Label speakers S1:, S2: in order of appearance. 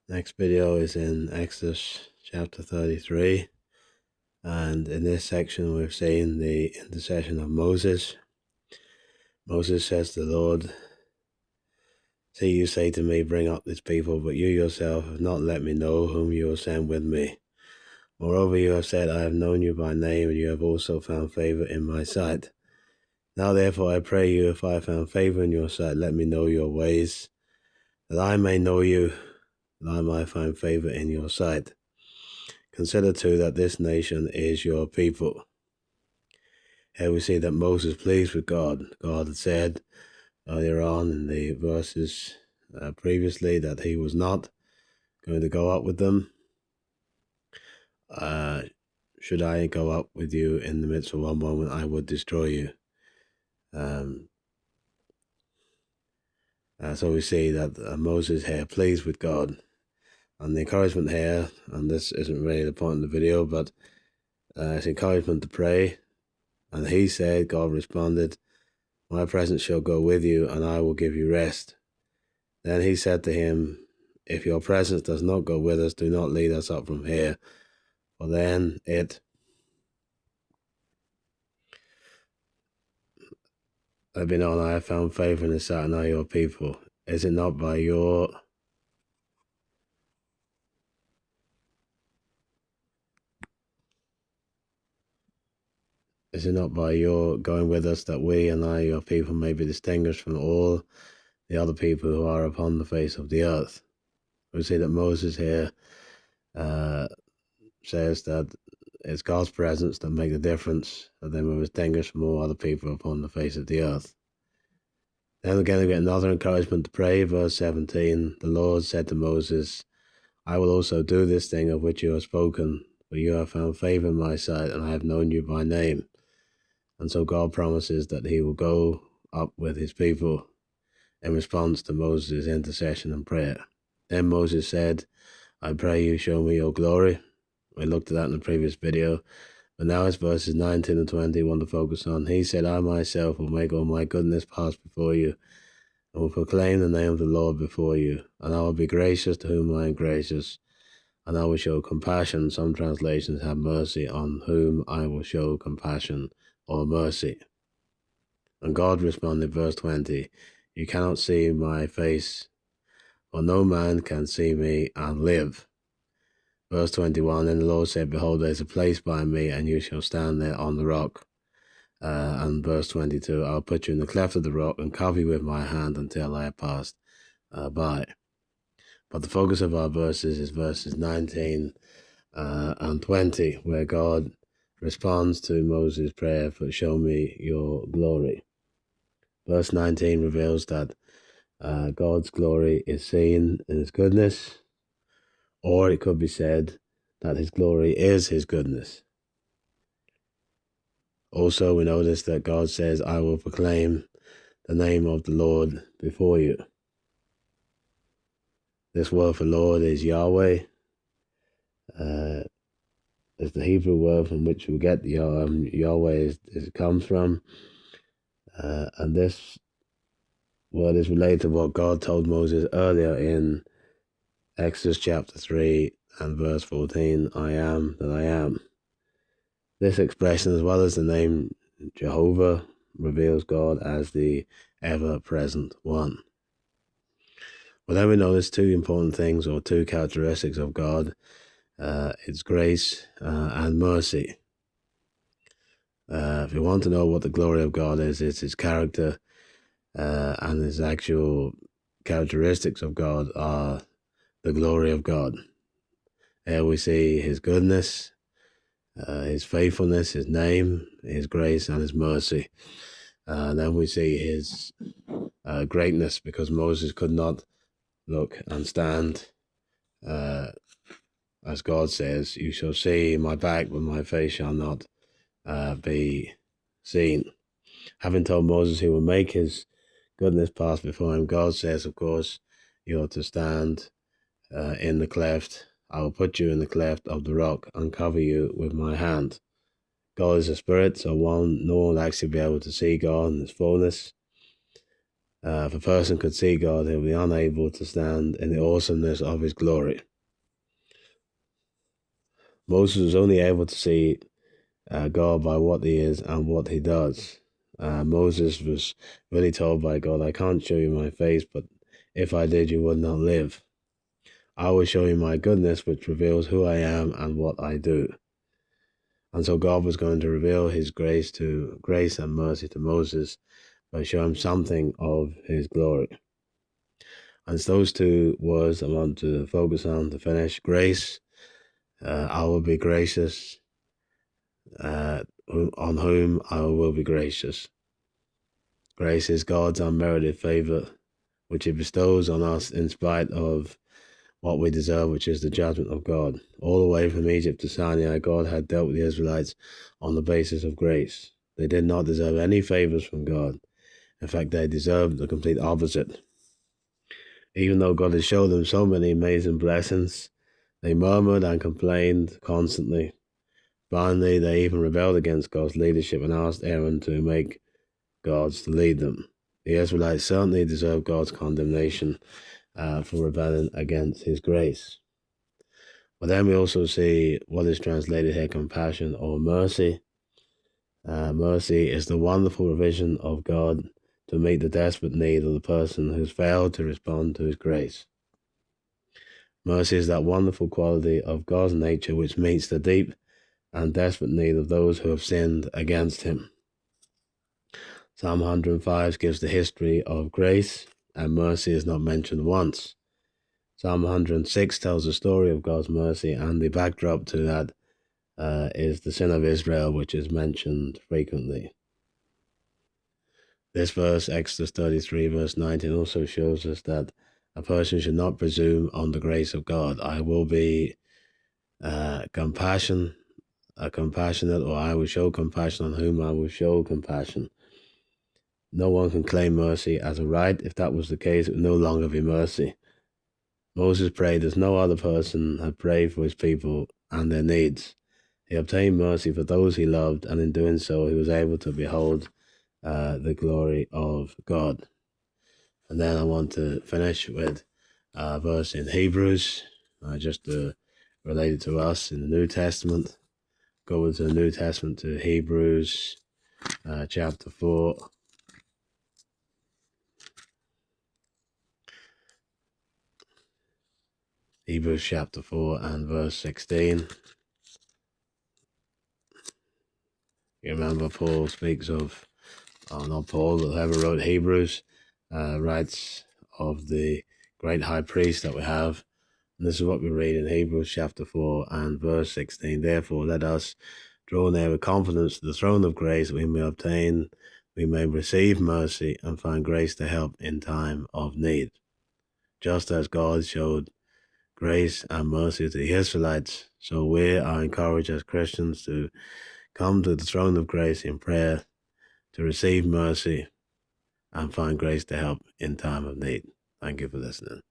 S1: Next video is in Exodus chapter 33, and in this section we've seen the intercession of Moses. Moses says to the Lord, "See, you say to me, bring up this people, but you yourself have not let me know whom you will send with me. Moreover, you have said, I have known you by name, and you have also found favor in my sight. Now therefore I pray you, if I have found favor in your sight, let me know your ways, that I may know you, that I might find favor in your sight. Consider too that this nation is your people." Here we see that Moses pleads with God. God had said earlier on in the verses previously that he was not going to go up with them. Should I go up with you in the midst of one moment, I would destroy you. So we see that Moses here pleads with God. And the encouragement here, and this isn't really the point of the video, but it's encouragement to pray. And he said, God responded, "My presence shall go with you, and I will give you rest." Then he said to him, "If your presence does not go with us, do not lead us up from here. For then I've been on, I have found favor in the sight of all your people. Is it not by your going with us that we and I, your people, may be distinguished from all the other people who are upon the face of the earth?" We see that Moses here says that it's God's presence that make the difference, that they were distinguished from all other people upon the face of the earth. Then again we get another encouragement to pray. Verse 17, the Lord said to Moses, "I will also do this thing of which you have spoken, for you have found favor in my sight, and I have known you by name." And so God promises that he will go up with his people in response to Moses' intercession and prayer. Then Moses said, "I pray you, show me your glory." We looked at that in the previous video, but now it's verses 19 and 20 we want to focus on. He said, "I myself will make all my goodness pass before you, and will proclaim the name of the Lord before you, and I will be gracious to whom I am gracious, and I will show compassion." Some translations have mercy, "on whom I will show compassion," or mercy. And God responded, verse 20, "You cannot see my face, for no man can see me and live." Verse 21, then the Lord said, "Behold, there is a place by me, and you shall stand there on the rock." And verse 22, "I'll put you in the cleft of the rock and cover you with my hand until I have passed by." But the focus of our verses is verses 19 and 20, where God responds to Moses' prayer for "show me your glory." Verse 19 reveals that God's glory is seen in his goodness, or it could be said that his glory is his goodness. Also, we notice that God says, "I will proclaim the name of the Lord before you." This word for Lord is Yahweh. It's the Hebrew word from which we get Yahweh comes from. And this word is related to what God told Moses earlier in Exodus chapter 3 and verse 14, "I am that I am." This expression, as well as the name Jehovah, reveals God as the ever-present one. Well, then we notice two important things, or two characteristics of God. It's grace and mercy. If you want to know what the glory of God is, it's his character, and his actual characteristics of God are the glory of God. Here we see his goodness, his faithfulness, his name, his grace, and his mercy. Then we see his greatness, because Moses could not look and stand. As God says, "You shall see my back, but my face shall not be seen." Having told Moses he will make his goodness pass before him, God says, of course, you are to stand in the cleft. "I will put you in the cleft of the rock and cover you with my hand." God is a spirit, so no one will actually be able to see God in his fullness. If a person could see God, he'll be unable to stand in the awesomeness of his glory. Moses was only able to see God by what he is and what he does. Moses was really told by God, I can't show you my face, but if I did, you would not live. I will show you my goodness, which reveals who I am and what I do. And so God was going to reveal his grace and mercy to Moses by showing him something of his glory. And it's those two words I want to focus on to finish. Grace, I will be gracious, on whom I will be gracious. Grace is God's unmerited favor, which he bestows on us in spite of what we deserve, which is the judgment of God. All the way from Egypt to Sinai, God had dealt with the Israelites on the basis of grace. They did not deserve any favors from God. In fact, they deserved the complete opposite. Even though God had showed them so many amazing blessings, they murmured and complained constantly. Finally, they even rebelled against God's leadership and asked Aaron to make gods to lead them. The Israelites certainly deserved God's condemnation for rebelling against his grace. But then we also see what is translated here, compassion or mercy. Mercy is the wonderful provision of God to meet the desperate need of the person who's failed to respond to his grace. Mercy is that wonderful quality of God's nature which meets the deep and desperate need of those who have sinned against him. Psalm 105 gives the history of grace, and mercy is not mentioned once. Psalm 106 tells the story of God's mercy, and the backdrop to that is the sin of Israel, which is mentioned frequently. This verse, Exodus 33, verse 19, also shows us that a person should not presume on the grace of God. I will be compassionate, or I will show compassion on whom I will show compassion. No one can claim mercy as a right. If that was the case, it would no longer be mercy. Moses prayed as no other person had prayed for his people and their needs. He obtained mercy for those he loved, and in doing so, he was able to behold the glory of God. And then I want to finish with a verse in Hebrews, just related to us in the New Testament. Go into the New Testament to Hebrews chapter 4. Hebrews chapter 4 and verse 16. You remember Paul speaks of, not Paul, but whoever wrote Hebrews, writes of the great high priest that we have. And this is what we read in Hebrews chapter 4 and verse 16. Therefore, let us draw near with confidence to the throne of grace, that we may receive mercy and find grace to help in time of need. Just as God showed grace and mercy to the Israelites, so we are encouraged as Christians to come to the throne of grace in prayer to receive mercy and find grace to help in time of need. Thank you for listening.